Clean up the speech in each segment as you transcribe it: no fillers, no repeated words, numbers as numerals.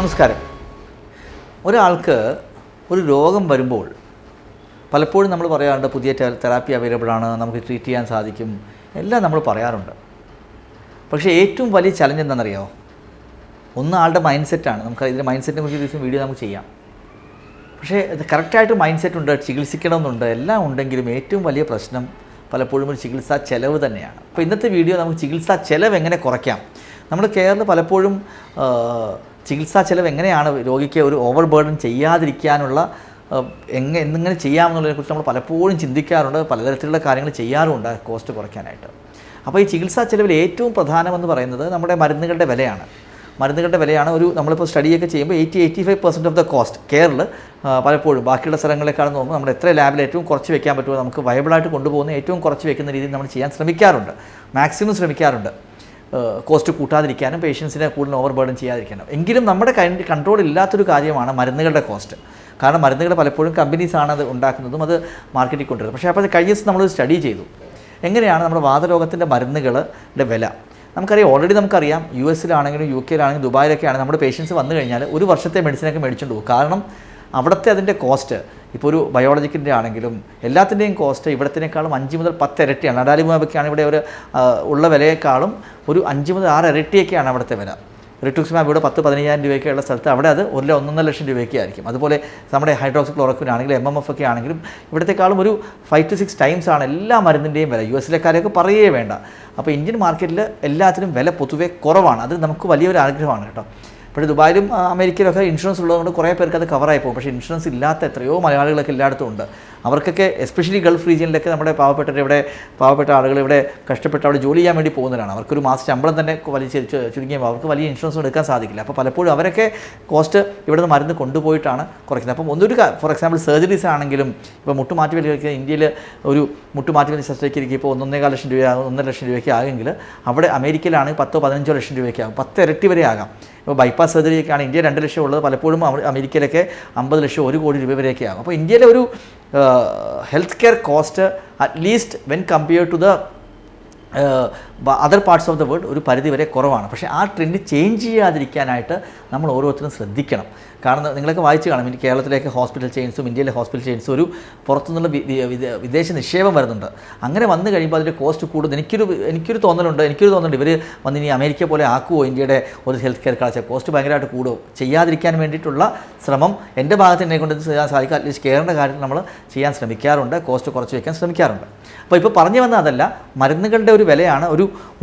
നമസ്കാരം. ഒരാൾക്ക് ഒരു രോഗം വരുമ്പോൾ പലപ്പോഴും നമ്മൾ പറയാറുണ്ട് പുതിയ തെറാപ്പി അവൈലബിൾ ആണ്, നമുക്ക് ട്രീറ്റ് ചെയ്യാൻ സാധിക്കും, എല്ലാം നമ്മൾ പറയാറുണ്ട്. പക്ഷേ ഏറ്റവും വലിയ ചലഞ്ച് എന്താണെന്നറിയാമോ? ഒന്ന് ആളുടെ മൈൻഡ് സെറ്റാണ്. നമുക്ക് ഇതിൻ്റെ മൈൻഡ് സെറ്റിനെ കുറിച്ച് ഒരു ദിവസം വീഡിയോ നമുക്ക് ചെയ്യാം. പക്ഷേ കറക്റ്റായിട്ട് മൈൻഡ് സെറ്റ് ഉണ്ട്, ചികിത്സിക്കണമെന്നുണ്ട്, എല്ലാം ഉണ്ടെങ്കിലും ഏറ്റവും വലിയ പ്രശ്നം പലപ്പോഴും ഒരു ചികിത്സാ ചെലവ് തന്നെയാണ്. അപ്പോൾ ഇന്നത്തെ വീഡിയോ നമുക്ക് ചികിത്സാ ചെലവ് എങ്ങനെ കുറയ്ക്കാം. നമ്മുടെ കേരളത്തിൽ പലപ്പോഴും ചികിത്സാ ചെലവ് എങ്ങനെയാണ് രോഗിക്ക് ഒരു ഓവർ ബേർഡൻ ചെയ്യാതിരിക്കാനുള്ള എന്നിങ്ങനെ ചെയ്യാമെന്നുള്ളതിനെക്കുറിച്ച് നമ്മൾ പലപ്പോഴും ചിന്തിക്കാറുണ്ട്, പലതരത്തിലുള്ള കാര്യങ്ങൾ ചെയ്യാറുമുണ്ട് കോസ്റ്റ് കുറയ്ക്കാനായിട്ട്. അപ്പോൾ ഈ ചികിത്സാ ചെലവിൽ ഏറ്റവും പ്രധാനമെന്ന് പറയുന്നത് നമ്മുടെ മരുന്നുകളുടെ വിലയാണ്. നമ്മളിപ്പോൾ സ്റ്റഡിയൊക്കെ ചെയ്യുമ്പോൾ 80-85% ഓഫ് ദ കോസ്റ്റ് കെയറിൽ പലപ്പോഴും ബാക്കിയുള്ള സ്ഥലങ്ങളെക്കാളും നോക്കുമ്പോൾ നമ്മൾ എത്ര ലാബിൽ ഏറ്റവും കുറച്ച് വെക്കാൻ പറ്റുമോ, നമുക്ക് വയബിളായിട്ട് കൊണ്ടുപോകുന്ന ഏറ്റവും കുറച്ച് വെക്കുന്ന രീതിയിൽ നമ്മൾ ചെയ്യാൻ ശ്രമിക്കാറുണ്ട്, മാക്സിമം ശ്രമിക്കാറുണ്ട്, കോസ്റ്റ് കൂട്ടാതിരിക്കാനും പേഷ്യൻസിനെ കൂടുതൽ ഓവർ ബേർഡൻ ചെയ്യാതിരിക്കാനും. എങ്കിലും നമ്മുടെ കൺട്രോൾ ഇല്ലാത്തൊരു കാര്യമാണ് മരുന്നുകളുടെ കോസ്റ്റ്. കാരണം മരുന്നുകൾ പലപ്പോഴും കമ്പനീസാണ് അത് ഉണ്ടാക്കുന്നതും അത് മാർക്കറ്റിൽ കൊണ്ടുവരുന്നത്. പക്ഷേ അപ്പോൾ അത് കഴിഞ്ഞ ദിവസം നമ്മളൊരു സ്റ്റഡി ചെയ്തു, എങ്ങനെയാണ് നമ്മുടെ വാതരോഗത്തിൻ്റെ മരുന്നുകളുടെ വില. നമുക്കറിയാം, ഓൾറെഡി നമുക്കറിയാം US-ലാണെങ്കിലും UK-ലാണെങ്കിലും ദുബായിലൊക്കെ ആണെങ്കിൽ നമ്മുടെ പേഷ്യൻസ് വന്നു കഴിഞ്ഞാൽ ഒരു വർഷത്തെ മെഡിസിനൊക്കെ മേടിച്ചുകൊണ്ട് പോകും. കാരണം അവിടുത്തെ അതിൻ്റെ കോസ്റ്റ്, ഇപ്പോൾ ഒരു ബയോളജിക്കിൻ്റെ ആണെങ്കിലും എല്ലാത്തിൻ്റെയും കോസ്റ്റ് ഇവിടത്തിനേക്കാളും 5 മുതൽ 10 ഇരട്ടിയാണ്. അഡാലിമാബൊക്കെയാണ് ഇവിടെ ഒരു ഉള്ള വിലയേക്കാളും ഒരു 5 മുതൽ 6 ഇരട്ടിയൊക്കെയാണ് അവിടുത്തെ വില. റിറ്റുക്സിമാബ് ഇവിടെ 10-15,000 രൂപയ്ക്കുള്ള സ്ഥലത്ത് അവിടെ അത് 1-1.5 ലക്ഷം രൂപയ്ക്ക് ആയിരിക്കും. അതുപോലെ നമ്മുടെ ഹൈഡ്രോക്സിക്ലോറോക്വിൻ ആണെങ്കിലും MMF ഒക്കെ ആണെങ്കിലും ഇവിടത്തെക്കാളും ഒരു 5-6 ടൈംസ് ആണ് എല്ലാ മരുന്നിൻ്റെയും വില. US-ലെക്കാരെയൊക്കെ പറയുകയേ വേണ്ട. അപ്പോൾ ഇന്ത്യൻ മാർക്കറ്റിൽ എല്ലാത്തിനും വില പൊതുവെ കുറവാണ്. അത് നമുക്ക് വലിയൊരു ആഗ്രഹമാണ് കേട്ടോ. പക്ഷേ ദുബായിലും അമേരിക്കയിലൊക്കെ ഇൻഷുറൻസ് ഉള്ളതുകൊണ്ട് കുറേ പേർക്ക് അത് കവറായി പോകും. പക്ഷേ ഇൻഷുറൻസ് ഇല്ലാത്ത എത്രയോ മലയാളികളൊക്കെ എല്ലായിടത്തും ഉണ്ട്. അവർക്കൊക്കെ എസ്പെഷ്യലി ഗൾഫ് റീജിയനിലൊക്കെ നമ്മുടെ പാവപ്പെട്ട ആളുകൾ ഇവിടെ കഷ്ടപ്പെട്ട് അവിടെ ജോലി ചെയ്യാൻ വേണ്ടി പോകുന്നവരാണ്. അവർക്കൊരു മാസം ശമ്പളം തന്നെ ചുരുങ്ങിയപ്പോൾ അവർക്ക് വലിയ ഇൻഷുറൻസ് എടുക്കാൻ സാധിക്കില്ല. അപ്പോൾ പലപ്പോഴും അവരൊക്കെ കോസ്റ്റ് ഇവിടെ നിന്ന് മരുന്ന് കൊണ്ടുപോയിട്ടാണ് കുറയ്ക്കുന്നത്. അപ്പം ഫോർ എക്സാമ്പിൾ സർജറീസ് ആണെങ്കിലും ഇപ്പോൾ മുട്ടുമാറ്റി വലിയ ഇന്ത്യയിൽ ഒരു മുട്ടുമാറ്റി വലിയ ശസ്ത്രക്രിയയ്ക്ക് ഇപ്പോൾ 1.25 ലക്ഷം രൂപയാകും, 1.5 ലക്ഷം രൂപയ്ക്ക് ആകുമെങ്കിൽ അവിടെ അമേരിക്കയിലാണെങ്കിൽ 10-15 ലക്ഷം രൂപയ്ക്ക് ആകും, 10 ഇരട്ടി വരെ ആകാം. ഇപ്പോൾ ബൈപ്പാസ് സർജറിയൊക്കെയാണ് ഇന്ത്യ 2 ലക്ഷം ഉള്ളത്, പലപ്പോഴും അമേരിക്കയിലൊക്കെ 50 ലക്ഷം 1 കോടി രൂപ വരെയൊക്കെ ആകും. അപ്പോൾ ഇന്ത്യയിലെ ഒരു health care cost at least when compared to the other parts of the world ഒരു പരിധി വരെ കുറവാണ്. പക്ഷേ ആ ട്രെൻഡ് ചേഞ്ച് ചെയ്യാതിരിക്കാനായിട്ട് നമ്മൾ ഓരോരുത്തരും ശ്രദ്ധിക്കണം. കാരണം നിങ്ങളൊക്കെ വായിച്ച് കാണും, കേരളത്തിലേക്ക് ഹോസ്പിറ്റൽ ചെയിൻസും ഇന്ത്യയിലെ ഹോസ്പിറ്റൽ ചെയിൻസും ഒരു പുറത്തുനിന്നുള്ള വിദേശ നിക്ഷേപം വരുന്നുണ്ട്. അങ്ങനെ വന്നു കഴിയുമ്പോൾ അതിൻ്റെ കോസ്റ്റ് കൂടുതൽ. എനിക്കൊരു തോന്നലുണ്ട് ഇവർ വന്ന് ഇനി അമേരിക്ക പോലെ ആക്കുമോ ഇന്ത്യയുടെ ഒരു ഹെൽത്ത് കെയർ കാഴ്ച, കോസ്റ്റ് ഭയങ്കരമായിട്ട് കൂടുമോ, ചെയ്യാതിരിക്കാൻ വേണ്ടിയിട്ടുള്ള ശ്രമം എൻ്റെ ഭാഗത്ത് എന്നെ കൊണ്ട് ചെയ്യാൻ സാധിക്കും. അറ്റ്ലീസ്റ്റ് കെയറിൻ്റെ കാര്യത്തിൽ നമ്മൾ ചെയ്യാൻ ശ്രമിക്കാറുണ്ട്, കോസ്റ്റ് കുറച്ച് വയ്ക്കാൻ ശ്രമിക്കാറുണ്ട്. അപ്പോൾ ഇപ്പോൾ പറഞ്ഞു വന്ന അതല്ല, മരുന്നുകളുടെ ഒരു വിലയാണ്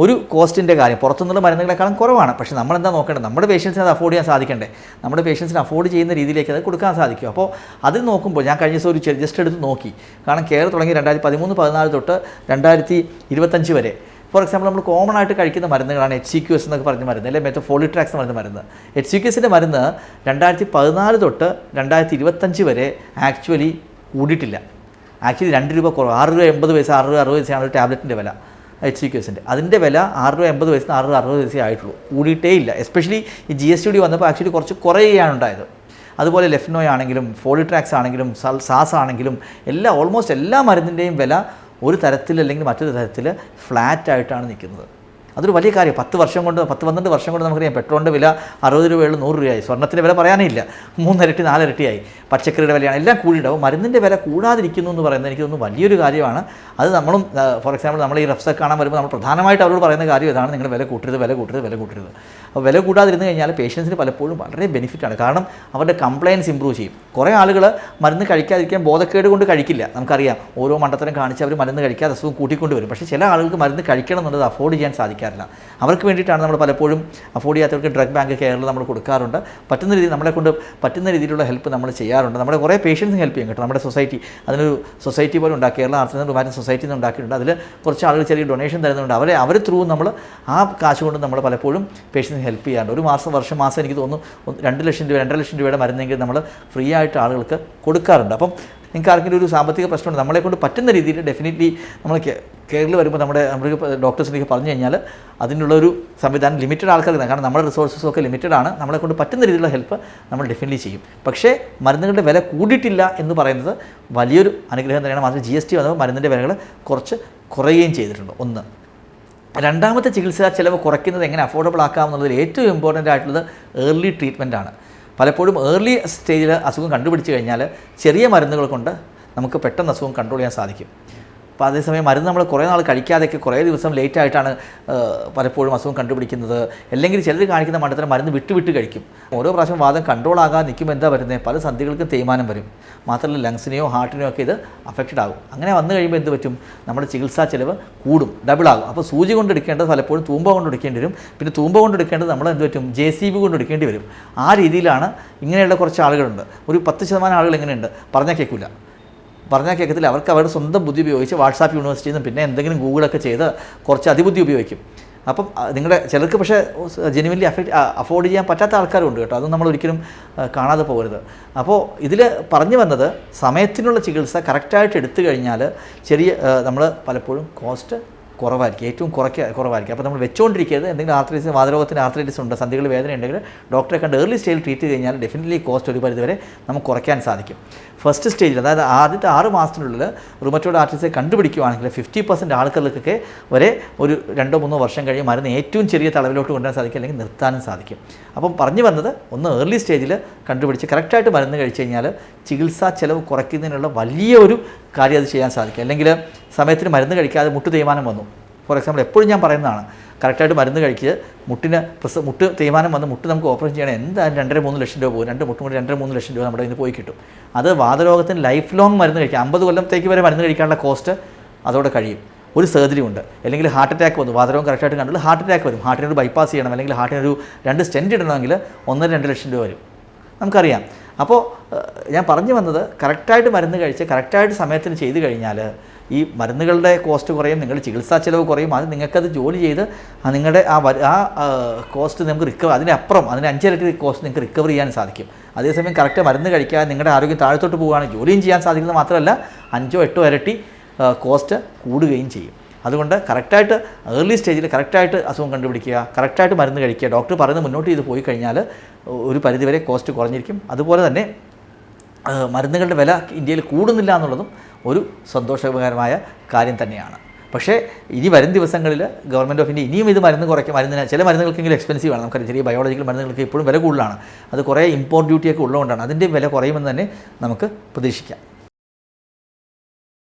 ഒരു കോസ്റ്റിൻ്റെ കാര്യം. പുറത്തുനിന്നുള്ള മരുന്നുകളെക്കാളും കുറവാണ്. പക്ഷേ നമ്മളെന്താ നോക്കേണ്ടത്, നമ്മുടെ പേഷ്യൻസിന് അത് അഫോർഡ് ചെയ്യാൻ സാധിക്കണ്ടേ, നമ്മുടെ പേഷ്യൻസിന് അഫോർഡ് ചെയ്യുന്ന രീതിയിലേക്ക് അത് കൊടുക്കാൻ സാധിക്കും. അപ്പോൾ അത് നോക്കുമ്പോൾ ഞാൻ കഴിഞ്ഞ ദിവസം ഒരു ജസ്റ്റ് എടുത്ത് നോക്കി. കാരണം കെയർ തുടങ്ങി 2013-14 തൊട്ട് 2025 വരെ. ഫോർ എക്സാമ്പിൾ നമ്മൾ കോമൺ ആയിട്ട് കഴിക്കുന്ന മരുന്നുകളാണ് HCQS എന്നൊക്കെ പറഞ്ഞ മരുന്ന്, അല്ലെങ്കിൽ മെറ്റോഫോളിട്രാക്സ് എന്ന് പറയുന്ന മരുന്ന്. HCQSൻ്റെ മരുന്ന് 2014 തൊട്ട് 2025 വരെ ആക്ച്വലി കൂടിയിട്ടില്ല. ആക്ച്വലി 2 രൂപ കുറവ്, 6 രൂപ 80 പൈസ, 6 രൂപ 60 പൈസയാണ് ഒരു ടാബ്ലറ്റിൻ്റെ വില. HCQSൻ്റെ അതിൻ്റെ വില 6 രൂപ 80 പൈസ, 6 രൂപ 60 പൈസ ആയിട്ടുള്ളൂ, കൂടിയിട്ടേ ഇല്ല. എസ്പെഷ്യലി ഈ GST വന്നപ്പോൾ ആക്ച്വലി കുറച്ച് കുറയുകയാണ് ഉണ്ടായത്. അതുപോലെ ലെഫ്നോയ് ആണെങ്കിലും ഫോളിട്രാക്സ് ആണെങ്കിലും സാസ് ആണെങ്കിലും ഓൾമോസ്റ്റ് എല്ലാ മരുന്നിൻ്റെയും വില ഒരു തരത്തിൽ അല്ലെങ്കിൽ മറ്റൊരു തരത്തിൽ ഫ്ലാറ്റായിട്ടാണ് നിൽക്കുന്നത്. അതൊരു വലിയ കാര്യം. 10-12 വർഷം കൊണ്ട് നമുക്കറിയാം പെട്രോളിൻ്റെ വില 60 രൂപയുള്ള 100 രൂപയായി. സ്വർണ്ണത്തിൻ്റെ വില പറയാനേ ഇല്ല, 3 ഇരട്ടി 4 ഇരട്ടിയായി. പച്ചക്കറിയുടെ വിലയാണ് എല്ലാം കൂടിയിട്ടുണ്ടാവും. മരുന്നിൻ്റെ വില കൂടാതിരിക്കുന്നു എന്ന് പറയുന്നത് എനിക്ക് തോന്നുന്നു വലിയൊരു കാര്യമാണ്. അത് നമ്മളും ഫോർ എക്സാമ്പിൾ നമ്മൾ ഈ റഫ്സൊക്കെ കാണാൻ വരുമ്പോൾ നമ്മൾ പ്രധാനമായിട്ട് അവരോട് പറയുന്ന കാര്യം ഇതാണ്, നിങ്ങൾ വില കൂട്ടരുത്. അപ്പോൾ വില കൂടാതിരുന്ന് കഴിഞ്ഞാൽ പേഷ്യൻസിന് പലപ്പോഴും വളരെ ബെനിഫിറ്റാണ്. കാരണം അവരുടെ കംപ്ലയൻസ് ഇമ്പ്രൂവ് ചെയ്യും. കുറേ ആളുകൾ മരുന്ന് കഴിക്കാതിരിക്കാൻ ബോധക്കേട് കൊണ്ട് കഴിക്കില്ല. നമുക്കറിയാം, ഓരോ മണ്ടത്തരം കാണിച്ച് അവർ മരുന്ന് കഴിക്കാതെ അസുഖം കൂട്ടിക്കൊണ്ട് വരും. പക്ഷേ ചില ആളുകൾക്ക് മരുന്ന് കഴിക്കണം എന്നുള്ളത് അഫോർഡ് ചെയ്യാൻ സാധിക്കാറില്ല. അവർക്ക് വേണ്ടിയിട്ടാണ് നമ്മൾ പലപ്പോഴും അഫോർഡ് ചെയ്യാത്തവർക്ക് ഡ്രഗ് ബാങ്ക് കെയറിൽ നമ്മൾ കൊടുക്കാറുണ്ട്. നമ്മളെ കൊണ്ട് പറ്റുന്ന രീതിയിലുള്ള ഹെൽപ്പ് നമ്മൾ ചെയ്യാറുണ്ട്. നമ്മുടെ കുറേ പേഷ്യൻസിന് ഹെൽപ്പ് ചെയ്യും കേട്ടോ. നമ്മുടെ സൊസൈറ്റി അതിനൊരു സൊസൈറ്റി പോലെ ഉണ്ടാക്കി, Kerala arts and rheumatic society എന്ന് ഉണ്ടാക്കിയിട്ടുണ്ട്. അതിൽ കുറച്ച് ആളുകൾ ചെറിയ ഡൊണേഷൻ തരുന്നുണ്ട്. അവർ ത്രൂ നമ്മൾ ആ കാശ് കൊണ്ട് നമ്മൾ പലപ്പോഴും പേഷ്യൻസിന് ഹെൽപ്പ് ചെയ്യാറുണ്ട്. ഒരു മാസം എനിക്ക് തോന്നുന്നു 2 ലക്ഷം രൂപ 2.5 ലക്ഷം രൂപയുടെ മരുന്നെങ്കിൽ നമ്മൾ ഫ്രീ ആയിട്ട് ആളുകൾക്ക് കൊടുക്കാറുണ്ട്. അപ്പം നിങ്ങൾക്ക് ആർക്കെങ്കിലും ഒരു സാമ്പത്തിക പ്രശ്നമുണ്ട്, നമ്മളെ കൊണ്ട് പറ്റുന്ന രീതിയിൽ ഡെഫിനറ്റ്ലി നമ്മൾ കെയറിൽ വരുമ്പോൾ നമ്മുടെ ഡോക്ടേഴ്സിലേക്ക് പറഞ്ഞു കഴിഞ്ഞാൽ അതിനുള്ളൊരു സംവിധാനം ലിമിറ്റഡ് ആൾക്കാർക്ക്, കാരണം നമ്മുടെ റിസോഴ്സസൊക്കെ ലിമിറ്റഡ് ആണ്. നമ്മളെ കൊണ്ട് പറ്റുന്ന രീതിയിലുള്ള ഹെൽപ്പ് നമ്മൾ ഡെഫിനറ്റ്ലി ചെയ്യും. പക്ഷേ മരുന്നുകളുടെ വില കൂടിയിട്ടില്ല എന്ന് പറയുന്നത് വലിയൊരു അനുഗ്രഹം തന്നെയാണ്. മാത്രം GST വന്നപ്പോൾ മരുന്നിൻ്റെ വിലകൾ കുറച്ച് കുറയുകയും ചെയ്തിട്ടുണ്ട്. ഒന്ന്. രണ്ടാമത്തെ ചികിത്സാ ചിലവ് കുറയ്ക്കുന്നത് എങ്ങനെ അഫോർഡബിൾ ആക്കാമെന്നുള്ളതിൽ ഏറ്റവും ഇമ്പോർട്ടൻ്റ് ആയിട്ടുള്ളത് ഏർലി ട്രീറ്റ്മെൻറ്റാണ്. പലപ്പോഴും ഏർലി സ്റ്റേജിൽ അസുഖം കണ്ടുപിടിച്ച് കഴിഞ്ഞാൽ ചെറിയ മരുന്നുകൾ കൊണ്ട് നമുക്ക് പെട്ടെന്ന് അസുഖം കൺട്രോൾ ചെയ്യാൻ സാധിക്കും. അപ്പോൾ അതേസമയം മരുന്ന് നമ്മൾ കുറേ നാൾ കഴിക്കാതെയൊക്കെ കുറേ ദിവസം ലേറ്റായിട്ടാണ് പലപ്പോഴും അസുഖം കണ്ടുപിടിക്കുന്നത്. അല്ലെങ്കിൽ ചിലർ കാണിക്കുന്ന മണ്ടത്തരം മരുന്ന് വിട്ട് കഴിക്കും. ഓരോ പ്രാവശ്യം വാദം കൺട്രോൾ ആകാൻ നിൽക്കുമ്പോൾ എന്താ വരുന്നത്, പല സന്ധികൾക്കും തേയ്മാനം വരും. മാത്രമല്ല ലങ്സിനെയോ ഹാർട്ടിനെയോ ഒക്കെ ഇത് അഫക്റ്റഡ് ആകും. അങ്ങനെ വന്നു കഴിയുമ്പോൾ എന്ത് പറ്റും, നമ്മുടെ ചികിത്സാ ചിലവ് കൂടും, ഡബിൾ ആകും. അപ്പോൾ സൂചി കൊണ്ട് എടുക്കേണ്ടത് പലപ്പോഴും തൂമ്പ കൊണ്ട് എടുക്കേണ്ടി വരും. പിന്നെ തൂമ്പ കൊണ്ട് എടുക്കേണ്ടത് നമ്മൾ എന്ത് പറ്റും, JCB കൊണ്ട് എടുക്കേണ്ടി വരും. ആ രീതിയിലാണ് ഇങ്ങനെയുള്ള കുറച്ച് ആളുകളുണ്ട്. ഒരു 10% ആളുകൾ എങ്ങനെയുണ്ട്, പറഞ്ഞാൽ കേൾക്കത്തില്ല. അവർക്ക് അവരുടെ സ്വന്തം ബുദ്ധി ഉപയോഗിച്ച് വാട്സാപ്പ് യൂണിവേഴ്സിറ്റിയിൽ നിന്നും പിന്നെ എന്തെങ്കിലും ഗൂഗിളൊക്കെ ചെയ്ത് കുറച്ച് അതിബുദ്ധി ഉപയോഗിക്കും. അപ്പം നിങ്ങളുടെ ചിലർക്ക് പക്ഷേ ജെനുവിൻലി അഫോർഡ് ചെയ്യാൻ പറ്റാത്ത ആൾക്കാരുണ്ട് കേട്ടോ. അത് നമ്മൾ ഒരിക്കലും കാണാതെ പോകരുത്. അപ്പോൾ ഇതിൽ പറഞ്ഞു വന്നത്, സമയത്തിനുള്ള ചികിത്സ കറക്റ്റായിട്ട് എടുത്തു കഴിഞ്ഞാൽ നമ്മൾ പലപ്പോഴും കോസ്റ്റ് കുറവായിരിക്കും, ഏറ്റവും കുറവായിരിക്കും. അപ്പോൾ നമ്മൾ വെച്ചുകൊണ്ടിരിക്കരുത്. എന്തെങ്കിലും ആർത്രൈറ്റിസ്, വാതരോഗത്തിന് ആർത്രൈറ്റിസ് ഉണ്ട്, സന്ധികൾ വേദന ഉണ്ടെങ്കിൽ ഡോക്ടറെ കണ്ട് ഏർലി സ്റ്റേജിൽ ട്രീറ്റ് ചെയ്ത് കഴിഞ്ഞാൽ ഡെഫിനറ്റ്ലി കോസ്റ്റ് ഒരു പരിധിവരെ നമുക്ക് കുറയ്ക്കാൻ സാധിക്കും. ഫസ്റ്റ് സ്റ്റേജിൽ, അതായത് ആദ്യത്തെ 6 മാസത്തിനുള്ളിൽ റുമറ്റോയ്ഡ് ആർത്രൈറ്റിസ് കണ്ടുപിടിക്കുകയാണെങ്കിൽ 50% ആൾക്കാർക്കൊക്കെ വരെ ഒരു 2-3 വർഷം കഴിഞ്ഞ് മരുന്ന് ഏറ്റവും ചെറിയ തളവിലോട്ട് കൊണ്ടുവരാൻ സാധിക്കും, അല്ലെങ്കിൽ നിർത്താനും സാധിക്കും. അപ്പം പറഞ്ഞു വന്നത്, ഒന്ന് ഏർലി സ്റ്റേജിൽ കണ്ടുപിടിച്ച് കറക്റ്റായിട്ട് മരുന്ന് കഴിച്ച് കഴിഞ്ഞാൽ ചികിത്സാ ചെലവ് കുറയ്ക്കുന്നതിനുള്ള വലിയ ഒരു കാര്യം അത് ചെയ്യാൻ സാധിക്കും. അല്ലെങ്കിൽ സമയത്തിന് മരുന്ന് കഴിക്കാതെ മുട്ട് തേയ്മാനം വന്നു, ഫോർ എക്സാമ്പിൾ, എപ്പോഴും ഞാൻ പറയുന്നതാണ്, കറക്റ്റായിട്ട് മരുന്ന് കഴിച്ച് മുട്ട് തേയ്മാനം വന്ന് മുട്ട് നമുക്ക് ഓപ്പറേഷൻ ചെയ്യണം, എന്തായാലും 2-3 ലക്ഷം രൂപ പോകും. 2 മുട്ടും കൂടി 2-3 ലക്ഷം രൂപ നമ്മുടെ ഇന്ന് പോയി കിട്ടും. അത് വാതരോഗത്തിന് ലൈഫ് ലോങ് മരുന്ന് കഴിക്കാം, 50 കൊല്ലത്തേക്ക് വരെ മരുന്ന് കഴിക്കാനുള്ള കോസ്റ്റ് അതോടെ കഴിയും. ഒരു സർജറി ഉണ്ട്, അല്ലെങ്കിൽ ഹാർട്ട് അറ്റാക്ക് വന്നു, വാതരോഗം കറക്റ്റായിട്ട് കണ്ടുള്ള ഹാർട്ട് അറ്റാക്ക് വരും, ഹാർട്ടിനൊരു ബൈപ്പാസ് ചെയ്യണം, അല്ലെങ്കിൽ ഹാർട്ടിനൊരു 2 സ്റ്റെൻറ്റ് ഇടണമെങ്കിൽ 1-2 ലക്ഷം രൂപ വരും, നമുക്കറിയാം. അപ്പോൾ ഞാൻ പറഞ്ഞു വന്നത്, കറക്റ്റായിട്ട് മരുന്ന് കഴിച്ച് കറക്റ്റായിട്ട് സമയത്തിന് ചെയ്ത് കഴിഞ്ഞാൽ ഈ മരുന്നുകളുടെ കോസ്റ്റ് കുറയും, നിങ്ങളുടെ ചികിത്സാ ചിലവ് കുറയും. അത് നിങ്ങൾക്കത് ജോലി ചെയ്ത് നിങ്ങളുടെ ആ കോസ്റ്റ് നമുക്ക് അതിനപ്പുറം 5 ഇരട്ടി കോസ്റ്റ് നിങ്ങൾക്ക് റിക്കവർ ചെയ്യാൻ സാധിക്കും. അതേസമയം കറക്റ്റ് മരുന്ന് കഴിക്കാതെ നിങ്ങളുടെ ആരോഗ്യം താഴത്തോട്ട് പോവുകയാണ്, ജോലിയും ചെയ്യാൻ സാധിക്കുന്നത് മാത്രമല്ല 5-8 ഇരട്ടി കോസ്റ്റ് കൂടുകയും ചെയ്യും. അതുകൊണ്ട് കറക്റ്റായിട്ട് ഏർലി സ്റ്റേജിൽ കറക്റ്റായിട്ട് അസുഖം കണ്ടുപിടിക്കുക, കറക്റ്റായിട്ട് മരുന്ന് കഴിക്കുക, ഡോക്ടർ പറയുന്നത് മുന്നോട്ട് ചെയ്ത് പോയി കഴിഞ്ഞാൽ ഒരു പരിധിവരെ കോസ്റ്റ് കുറഞ്ഞിരിക്കും. അതുപോലെ തന്നെ മരുന്നുകളുടെ വില ഇന്ത്യയിൽ കൂടുന്നില്ല എന്നുള്ളതും ഒരു സന്തോഷകരമായ കാര്യം തന്നെയാണ്. പക്ഷേ ഇനി വരും ദിവസങ്ങളിൽ ഗവൺമെൻറ് ഓഫ് ഇന്ത്യ ഇനിയും ഇത് മരുന്നിന് ചില മരുന്നുകൾക്കെങ്കിലും എക്സ്പെൻസീവ് ആണ്. നമുക്കറിയാം, ചെറിയ ബയോളജിക്കൽ മരുന്നുകൾക്ക് ഇപ്പോഴും വില കൂടുതലാണ്. അത് കുറേ ഇമ്പോർട്ട് ഡ്യൂട്ടിയൊക്കെ ഉള്ളതുകൊണ്ടാണ് അതിൻ്റെ വില കുറയുമെന്ന് തന്നെ നമുക്ക് പ്രതീക്ഷിക്കാം.